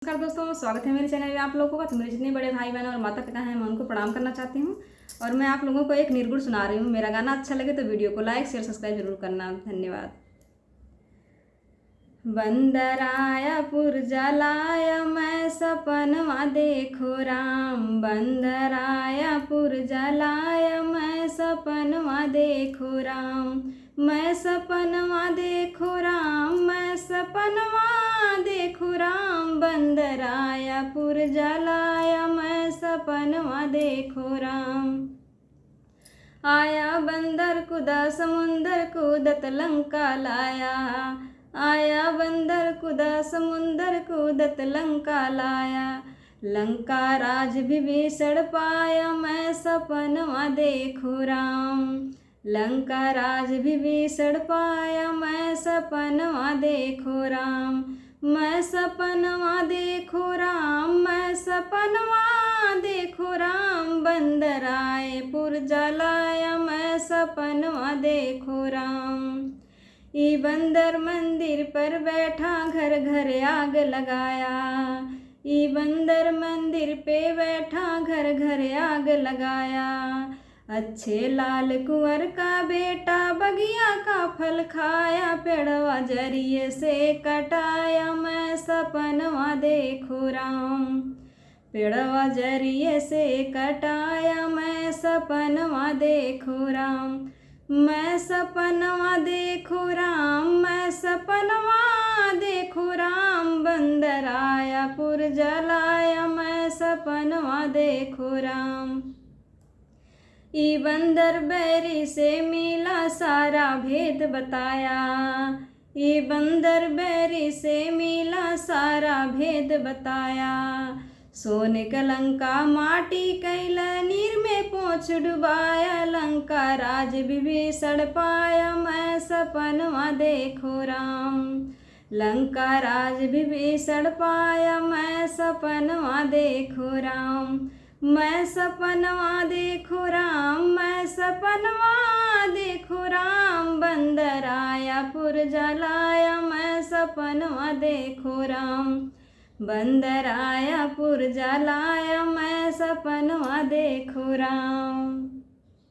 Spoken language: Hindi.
नमस्कार दोस्तों, स्वागत है मेरे चैनल में आप लोगों का। तो मेरे जितने बड़े भाई बहन और माता पिता हैं मैं उनको प्रणाम करना चाहती हूँ और मैं आप लोगों को एक निर्गुण सुना रही हूँ। मेरा गाना अच्छा लगे तो वीडियो को लाइक शेयर सब्सक्राइब जरूर करना। धन्यवाद। बंदराया पुरजलाया मैं सपनवा देखो राम, बंदराया पुरजलाया मैं सपनवा देखो राम, मैं सपनवा देखो राम, मैं सपनवा देखो राम, बंदराया पुरजलाया मैं सपनवा देखो राम। आया बंदर कुदा समुंदर कूदत लंका लाया, आया बंदर कुदा समुंदर कूदत लंका लाया, लंका राज विभीषण पाया मैं सपनवा देखो राम, लंका राज विभीषण पाया मैं सपनवा देखो राम, मैं सपनवा देखो राम, मैं सपनवा देखो राम, बंदराए पुरजलाया मैं सपनवा देखो राम। ई बंदर मंदिर पर बैठा घर घर आग लगाया, ई बंदर मंदिर पे बैठा घर घर आग लगाया, अच्छे लाल कुंवर का बेटा बगिया का फल खाया, पेड़वा जरिए से कटाया मैं सपनवा देखो राम, पेड़वा जरिए से कटाया मैं सपनवा देखो राम, मैं सपनवा देखो राम, मैं सपनवा देखो राम, बंदराया पुरजलाया मैं सपनवा देखो राम। ई बंदर बैरी से मिला सारा भेद बताया, ई बंदर बैरी से मिला सारा भेद बताया, सोने का लंका माटी कैला नीर में पोंछ डुबाया, लंका राज विभीषण पाया मैं सपनवा देखो राम, लंका राज विभीषण पाया मैं सपनवा देखो राम, मैं सपनवा देखो राम, मैं सपनवा देखो राम, बंदराया पुरजलाया मैं सपनवा देखो राम, बंदराया पुरजलाया मैं सपनवा देखो राम।